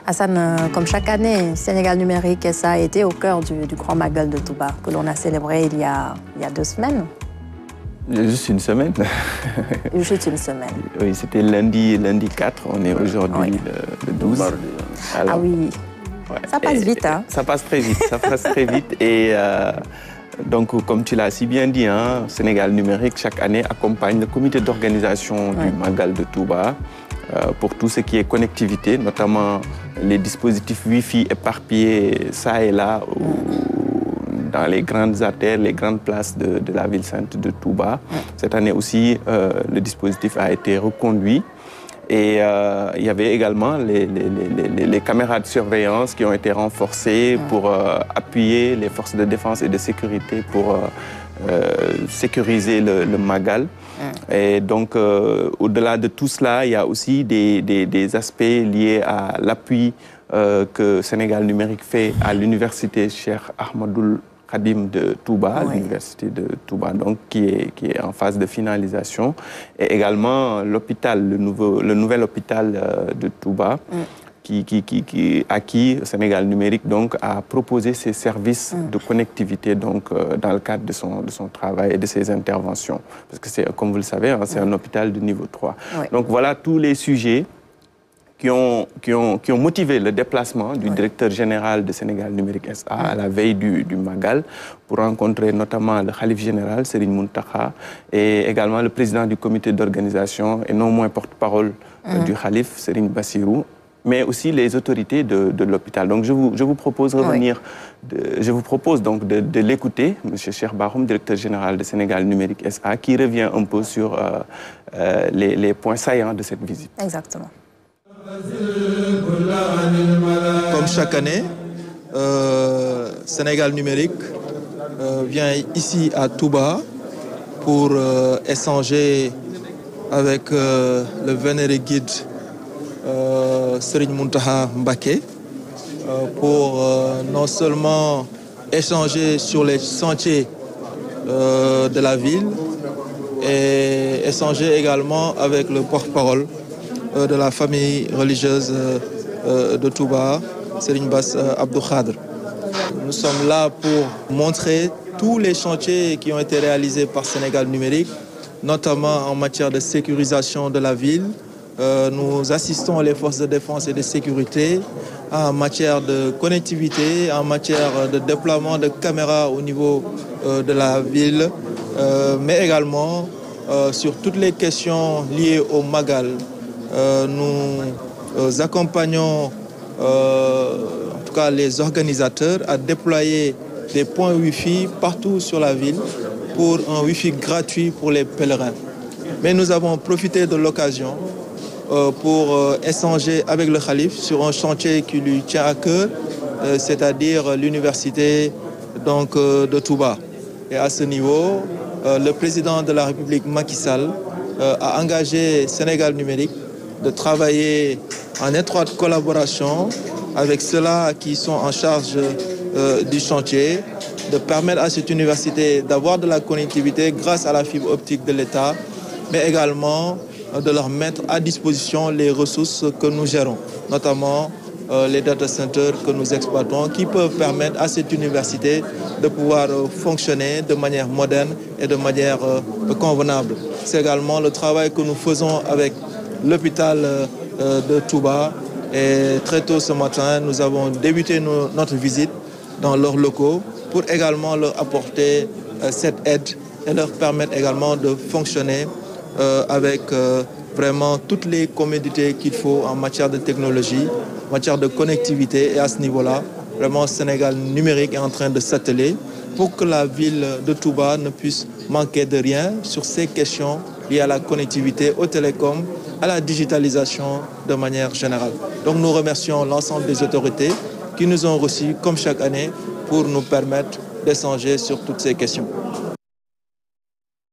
Hassan, comme chaque année, Sénégal numérique, ça a été au cœur du Grand Magal de Touba, que l'on a célébré il y a 2 semaines. Juste une semaine. Juste une semaine. Oui, c'était lundi 4, on est aujourd'hui le 12. Alors, ah oui, ouais. Ça passe vite. Hein? Ça passe très vite, ça passe très vite. Et donc, comme tu l'as si bien dit, hein, Sénégal numérique, chaque année, accompagne le comité d'organisation du Magal de Touba pour tout ce qui est connectivité, notamment les dispositifs Wi-Fi éparpillés ça et là, dans les grandes artères, les grandes places de la ville sainte de Touba. Cette année aussi, le dispositif a été reconduit. Et il y avait également les caméras de surveillance qui ont été renforcées pour appuyer les forces de défense et de sécurité pour sécuriser le Magal. Et donc, au-delà de tout cela, il y a aussi des aspects liés à l'appui que Sénégal numérique fait à l'université Cheikh Ahmadoul Khadim de Touba, l'université de Touba, donc qui est en phase de finalisation, et également l'hôpital, le nouvel hôpital de Touba, à qui Sénégal numérique donc a proposé ses services de connectivité donc dans le cadre de son travail et de ses interventions, parce que c'est, comme vous le savez, hein, c'est un hôpital de niveau 3. Donc voilà tous les sujets qui ont motivé le déplacement du directeur général de Sénégal numérique SA à la veille du Magal pour rencontrer notamment le Khalif général, Serigne Mountakha, et également le président du comité d'organisation et non moins porte-parole du Khalif, Serigne Bassirou, mais aussi les autorités de l'hôpital. Donc je vous propose je vous propose donc de l'écouter, M. Cheikh Bahoum, directeur général de Sénégal numérique SA, qui revient un peu sur les points saillants de cette visite. Exactement. Comme chaque année, Sénégal numérique vient ici à Touba pour échanger avec le vénéré guide Serigne Mountakha Mbacké pour non seulement échanger sur les sentiers de la ville et échanger également avec le porte-parole de la famille religieuse de Touba, Serigne Bass Abdou Khadr. Nous sommes là pour montrer tous les chantiers qui ont été réalisés par Sénégal numérique, notamment en matière de sécurisation de la ville. Nous assistons les forces de défense et de sécurité en matière de connectivité, en matière de déploiement de caméras au niveau de la ville, mais également sur toutes les questions liées au Magal. Nous accompagnons en tout cas les organisateurs à déployer des points Wi-Fi partout sur la ville pour un Wi-Fi gratuit pour les pèlerins. Mais nous avons profité de l'occasion pour échanger avec le Khalif sur un chantier qui lui tient à cœur, c'est-à-dire l'université de Touba. Et à ce niveau, le président de la République, Macky Sall, a engagé Sénégal numérique de travailler en étroite collaboration avec ceux-là qui sont en charge du chantier, de permettre à cette université d'avoir de la connectivité grâce à la fibre optique de l'État, mais également de leur mettre à disposition les ressources que nous gérons, notamment les data centers que nous exploitons, qui peuvent permettre à cette université de pouvoir fonctionner de manière moderne et de manière convenable. C'est également le travail que nous faisons avec l'hôpital de Touba. Et très tôt ce matin, nous avons débuté notre visite dans leurs locaux pour également leur apporter cette aide et leur permettre également de fonctionner avec vraiment toutes les commodités qu'il faut en matière de technologie, en matière de connectivité. Et à ce niveau-là, vraiment, Sénégal numérique est en train de s'atteler pour que la ville de Touba ne puisse manquer de rien sur ces questions liées à la connectivité, aux télécoms, à la digitalisation de manière générale. Donc nous remercions l'ensemble des autorités qui nous ont reçus comme chaque année pour nous permettre d'échanger sur toutes ces questions.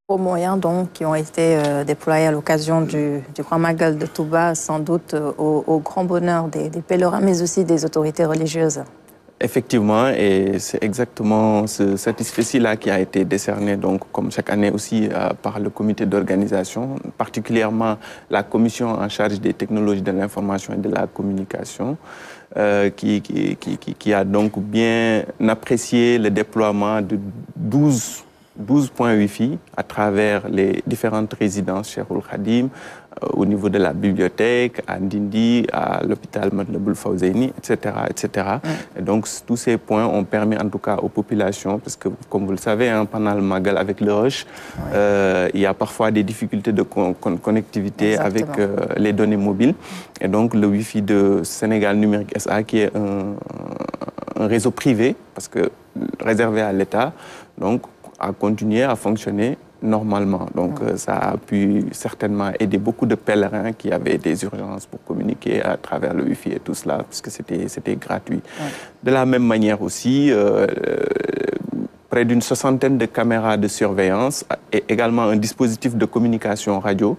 Aux moyens donc qui ont été déployés à l'occasion du Grand Magal de Touba, sans doute au grand bonheur des pèlerins, mais aussi des autorités religieuses. Effectivement, et c'est exactement ce satisfait-là qui a été décerné, donc, comme chaque année aussi, par le comité d'organisation, particulièrement la commission en charge des technologies de l'information et de la communication, qui a donc bien apprécié le déploiement de 12 points Wi-Fi à travers les différentes résidences Cheikhoul Khadim, au niveau de la bibliothèque, à Ndindi, à l'hôpital Matlaboul Fawzaini, etc., etc. Et donc, tous ces points ont permis, en tout cas, aux populations, parce que, comme vous le savez, pendant le Magal, avec le rush, il y a parfois des difficultés de connectivité avec les données mobiles. Et donc, le Wi-Fi de Sénégal Numérique SA, qui est un réseau privé, parce que réservé à l'État, donc, a continué à fonctionner normalement. Donc, ça a pu certainement aider beaucoup de pèlerins qui avaient des urgences pour communiquer à travers le Wi-Fi et tout cela, puisque c'était gratuit. De la même manière aussi, près d'une 60aine de caméras de surveillance et également un dispositif de communication radio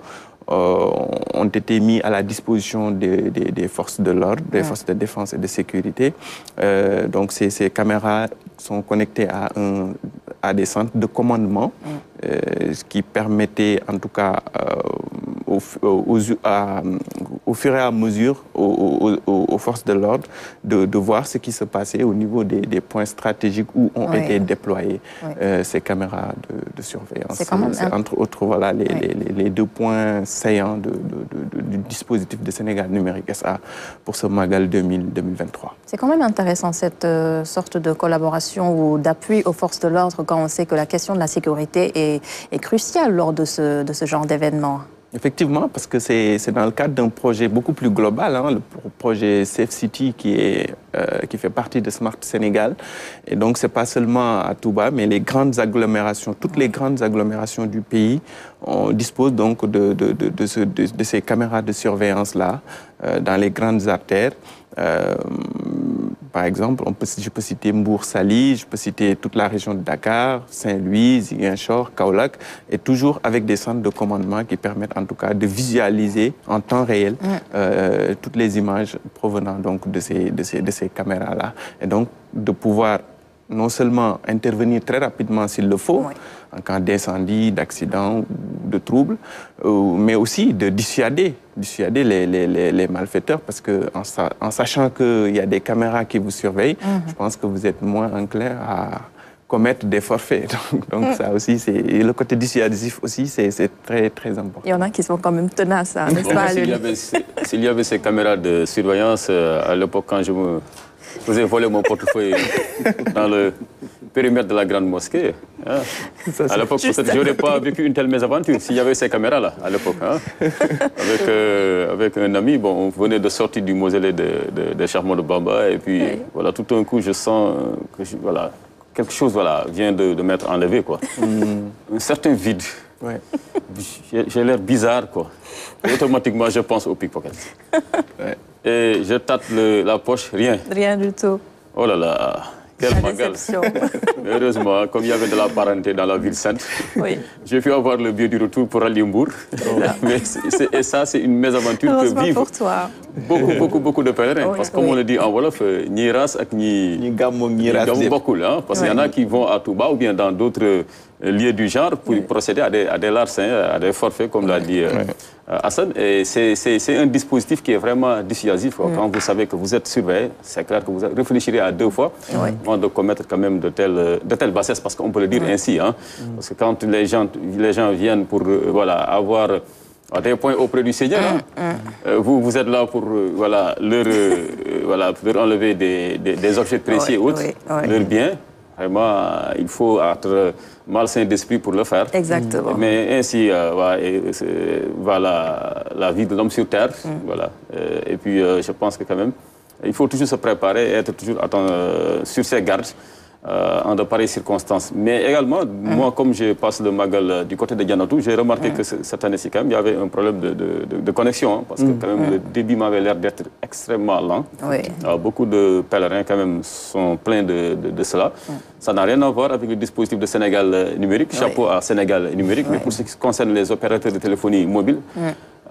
ont été mis à la disposition des forces de l'ordre, des forces de défense et de sécurité. Donc ces caméras sont connectées à des centres de commandement, ce qui permettait en tout cas au fur et à mesure aux forces de l'ordre de voir ce qui se passait au niveau des points stratégiques où ont été déployées ces caméras de surveillance. C'est entre autres voilà, les 2 points saillants du dispositif de Sénégal Numérique SA pour ce Magal 2023. C'est quand même intéressant cette sorte de collaboration ou d'appui aux forces de l'ordre quand on sait que la question de la sécurité est cruciale lors de ce genre d'événement. Effectivement, parce que c'est dans le cadre d'un projet beaucoup plus global, le projet Safe City qui fait partie de Smart Sénégal. Et donc, ce n'est pas seulement à Touba, mais les grandes agglomérations, toutes les grandes agglomérations du pays, on dispose donc de ces caméras de surveillance-là dans les grandes artères. Par exemple, je peux citer Mbour-Sali, je peux citer toute la région de Dakar, Saint-Louis, Ziguinchor, Kaolack, et toujours avec des centres de commandement qui permettent en tout cas de visualiser en temps réel toutes les images provenant donc de ces caméras-là. Et donc de pouvoir non seulement intervenir très rapidement s'il le faut, en cas d'incendie, d'accident, de troubles, mais aussi de dissuader les malfaiteurs, parce qu'en sachant qu'il y a des caméras qui vous surveillent, je pense que vous êtes moins enclin à commettre des forfaits. Donc ça aussi, et le côté dissuasif aussi, c'est très, très important. Il y en a qui sont quand même tenaces, n'est-ce pas? S'il y avait ces caméras de surveillance, à l'époque, quand je vous ai volé mon portefeuille dans le périmètre de la grande mosquée. Hein. À l'époque, peut-être je n'aurais pas vécu une telle mésaventure s'il y avait ces caméras-là, à l'époque. Hein. Avec un ami, on venait de sortir du mausolée de Charmant de Bamba, et puis voilà, tout d'un coup, je sens que quelque chose vient de m'être enlevé. Quoi. Un certain vide. J'ai l'air bizarre, quoi. Et automatiquement, je pense au pickpocket. Et je tâte la poche, rien. Rien du tout. Oh là là, quel Magal. Heureusement, comme il y avait de la parenté dans la ville sainte, j'ai pu avoir le billet du retour pour aller Mbour. Et ça, c'est une mésaventure que vivent pour toi. Beaucoup de pèlerins. Parce que comme on le dit en Wolof, ni race ni gammo beaucoup. Parce qu'il y en a qui vont à Touba ou bien dans d'autres lieux du genre pour procéder à des larcins, à des forfaits, comme l'a dit Hassan. Et c'est un dispositif qui est vraiment dissuasif. Quand vous savez que vous êtes surveillé, c'est clair que vous réfléchirez à 2 fois avant de commettre quand même de telles bassesses, parce qu'on peut le dire ainsi. Hein. Parce que quand les gens viennent pour avoir des points auprès du Seigneur, vous êtes là pour leur enlever des objets précieux et autres, leurs biens. Vraiment, il faut être malsain d'esprit pour le faire. Exactement. Mais ainsi va la vie de l'homme sur Terre. Et puis, je pense que quand même, il faut toujours se préparer et être toujours sur ses gardes en de pareilles circonstances. Mais également, moi, comme je passe le Magal du côté de Dianatou, j'ai remarqué que cette année-ci, quand même, il y avait un problème de connexion, parce que quand même, le débit m'avait l'air d'être extrêmement lent. Beaucoup de pèlerins, quand même, sont pleins de cela. Ça n'a rien à voir avec le dispositif de Sénégal numérique, chapeau à Sénégal numérique, mais pour ce qui concerne les opérateurs de téléphonie mobile,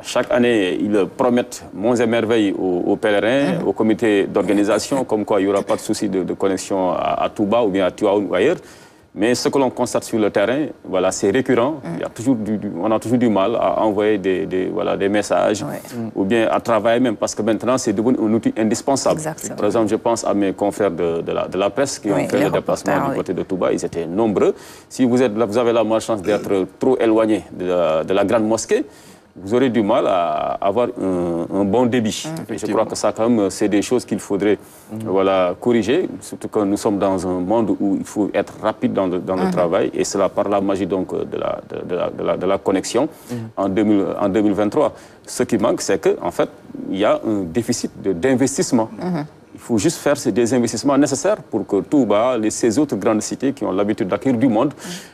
Chaque année, ils promettent monts et merveilles aux pèlerins, aux comités d'organisation, comme quoi il n'y aura pas de souci de connexion à Touba ou bien à Tivaoune ou ailleurs. Mais ce que l'on constate sur le terrain, voilà, c'est récurrent. Il y a toujours on a toujours du mal à envoyer des messages ou bien à travailler même, parce que maintenant, c'est devenu un outil indispensable. Exactement. Par exemple, je pense à mes confrères de la presse qui ont fait le déplacement du côté de Touba. Ils étaient nombreux. Si vous avez la malchance d'être trop éloigné de la grande mosquée, vous aurez du mal à avoir un bon débit. Et je crois que ça, quand même, c'est des choses qu'il faudrait corriger, surtout que nous sommes dans un monde où il faut être rapide dans le travail, et cela par la magie donc, de la connexion en 2023. Ce qui manque, c'est qu'en fait, il y a un déficit d'investissement. Il faut juste faire des investissements nécessaires pour que Touba, ces autres grandes cités qui ont l'habitude d'accueillir du monde,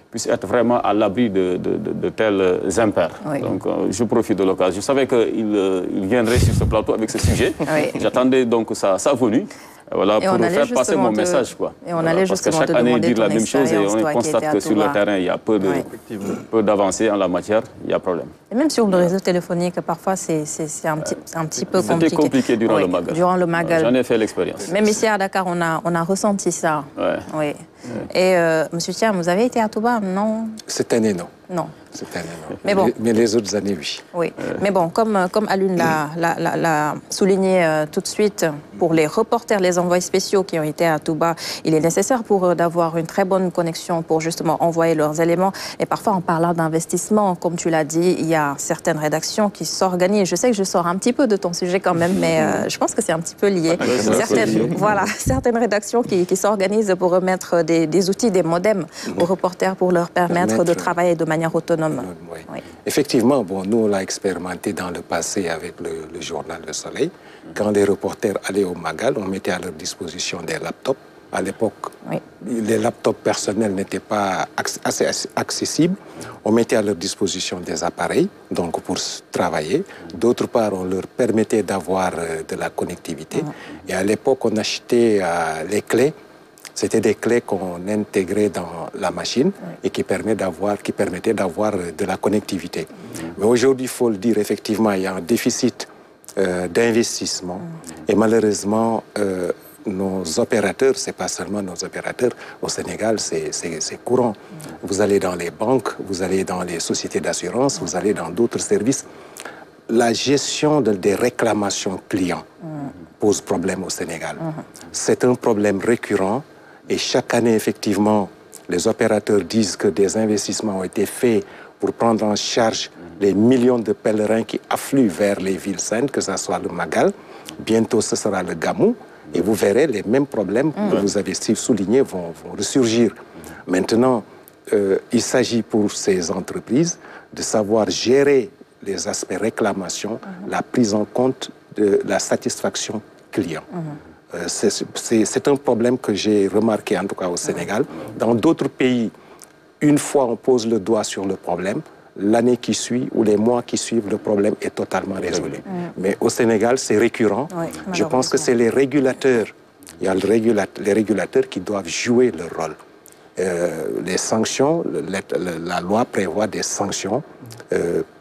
puissent être vraiment à l'abri de tels impairs. Donc, je profite de l'occasion. Je savais qu'il viendrait sur ce plateau avec ce sujet. J'attendais donc sa venue. Voilà, pour faire passer mon message. Quoi. Et on allait parce que chaque année, dire la même chose, et on constate que sur le terrain, il y a peu d'avancées en la matière, il y a problème. Et même sur le réseau téléphonique, parfois, c'est un petit peu compliqué. C'était compliqué durant le Magal. Durant le Magal. J'en ai fait l'expérience. Même ici à Dakar, on a ressenti ça. Oui. Et Monsieur Thiam, vous avez été à Touba, non? Cette année, non. Non. Cette année, non. Mais bon. Mais les autres années, oui. Oui. Mais bon, comme Alun l'a souligné tout de suite, pour les reporters, les envoyés spéciaux qui ont été à Touba, il est nécessaire pour eux d'avoir une très bonne connexion pour justement envoyer leurs éléments. Et parfois, en parlant d'investissement, comme tu l'as dit, il y a certaines rédactions qui s'organisent. Je sais que je sors un petit peu de ton sujet quand même, mais je pense que c'est un petit peu lié. Certaines rédactions qui s'organisent pour remettre des outils, des modems aux reporters pour leur permettre de travailler de manière autonome. Oui. Effectivement, bon, nous, on l'a expérimenté dans le passé avec le journal Le Soleil. Quand les reporters allaient au Magal, on mettait à leur disposition des laptops. À l'époque, les laptops personnels n'étaient pas assez accessibles. On mettait à leur disposition des appareils, donc pour travailler. D'autre part, on leur permettait d'avoir de la connectivité. Et à l'époque, on achetait les clés. C'était des clés qu'on intégrait dans la machine et qui permettaient d'avoir de la connectivité. Mais aujourd'hui, il faut le dire, effectivement, il y a un déficit d'investissement. Et malheureusement, nos opérateurs, ce n'est pas seulement nos opérateurs, au Sénégal, c'est courant. Vous allez dans les banques, vous allez dans les sociétés d'assurance, vous allez dans d'autres services. La gestion des réclamations clients pose problème au Sénégal. C'est un problème récurrent. Et chaque année, effectivement, les opérateurs disent que des investissements ont été faits pour prendre en charge les millions de pèlerins qui affluent vers les villes saintes, que ce soit le Magal. Bientôt, ce sera le Gamou. Et vous verrez, les mêmes problèmes que vous avez soulignés vont ressurgir. Maintenant, il s'agit pour ces entreprises de savoir gérer les aspects réclamation, la prise en compte de la satisfaction client. C'est un problème que j'ai remarqué, en tout cas au Sénégal. Dans d'autres pays, une fois on pose le doigt sur le problème, l'année qui suit ou les mois qui suivent, le problème est totalement résolu. Mais au Sénégal, c'est récurrent. Je pense que c'est les régulateurs. Il y a les régulateurs qui doivent jouer leur rôle. Les sanctions, la loi prévoit des sanctions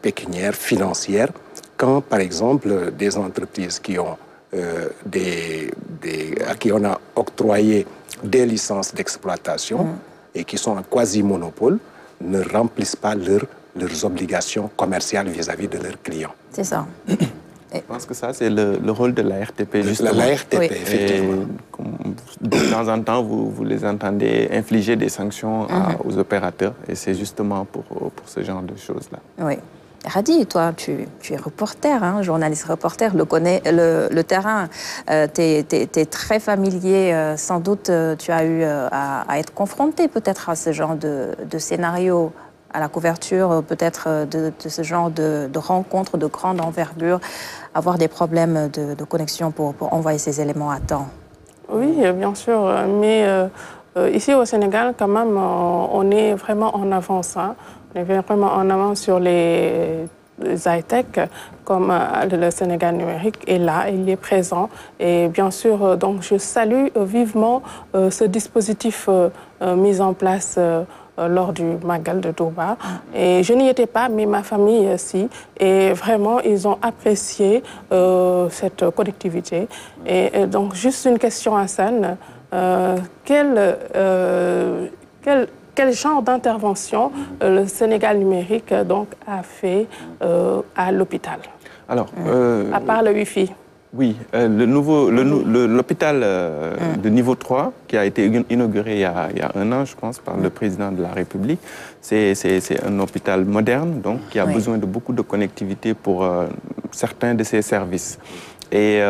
pécuniaires, financières, quand, par exemple, des entreprises qui ont à qui on a octroyé des licences d'exploitation et qui sont un quasi-monopole, ne remplissent pas leurs obligations commerciales vis-à-vis de leurs clients. C'est ça. Je pense que ça, c'est le rôle de la RTP, justement. La RTP, effectivement. De temps en temps, vous les entendez infliger des sanctions aux opérateurs, et c'est justement pour ce genre de choses-là. Oui. Radi, toi, tu es reporter, hein, journaliste reporter, le terrain, tu es très familier. Sans doute, tu as eu à être confronté peut-être à ce genre de scénario, à la couverture peut-être de ce genre de rencontres de grande envergure, avoir des problèmes de connexion pour envoyer ces éléments à temps. Oui, bien sûr, mais ici au Sénégal, quand même, on est vraiment en avance. Hein. On est vraiment en avance sur les high-tech, comme le Sénégal numérique est là, il est présent. Et bien sûr, donc je salue vivement ce dispositif mis en place lors du Magal de Touba. Et je n'y étais pas, mais ma famille si. Et vraiment, ils ont apprécié cette connectivité. Et donc, juste une question à Hassan. Quel genre d'intervention le Sénégal numérique donc, a fait à l'hôpital? Alors, à part le Wi-Fi. Oui, l'hôpital de niveau 3, qui a été inauguré il y a 1 an, je pense, par le président de la République, c'est un hôpital moderne, donc, qui a besoin de beaucoup de connectivité pour certains de ses services. Et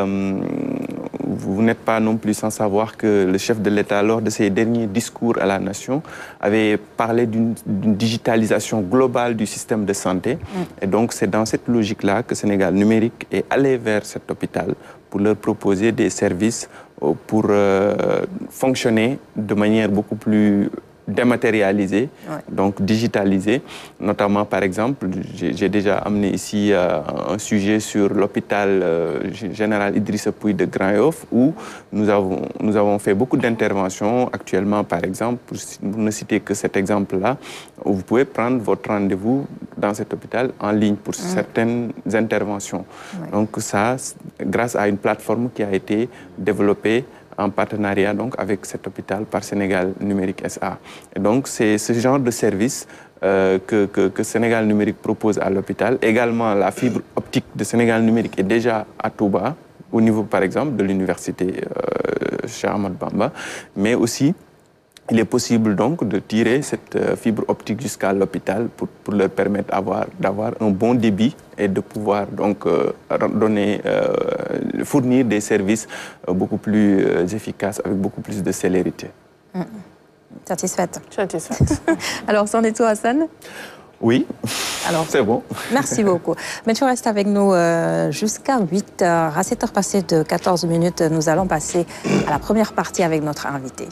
vous n'êtes pas non plus sans savoir que le chef de l'État, lors de ses derniers discours à la nation, avait parlé d'une digitalisation globale du système de santé. Et donc, c'est dans cette logique-là que Sénégal numérique est allé vers cet hôpital pour leur proposer des services pour fonctionner de manière beaucoup plus dématérialisée, donc digitalisée. Notamment, par exemple, j'ai déjà amené ici un sujet sur l'hôpital général Idrissa Pouye de Grand Yoff, où nous avons fait beaucoup d'interventions. Actuellement, par exemple, pour ne citer que cet exemple-là, où vous pouvez prendre votre rendez-vous dans cet hôpital en ligne pour certaines interventions. Donc ça, grâce à une plateforme qui a été développée en partenariat donc, avec cet hôpital par Sénégal Numérique SA. Et donc, c'est ce genre de service que Sénégal Numérique propose à l'hôpital. Également, la fibre optique de Sénégal Numérique est déjà à Touba, au niveau, par exemple, de l'université Cheikh Ahmadou Bamba, mais aussi, il est possible donc de tirer cette fibre optique jusqu'à l'hôpital pour leur permettre d'avoir un bon débit et de pouvoir donc fournir des services beaucoup plus efficaces avec beaucoup plus de célérité. Satisfaite? Satisfaite. Alors, c'en est tout, Hassan? Oui, c'est bon. Merci beaucoup. Mais tu restes avec nous jusqu'à 8h. À 7h passées de 14 minutes, nous allons passer à la première partie avec notre invité.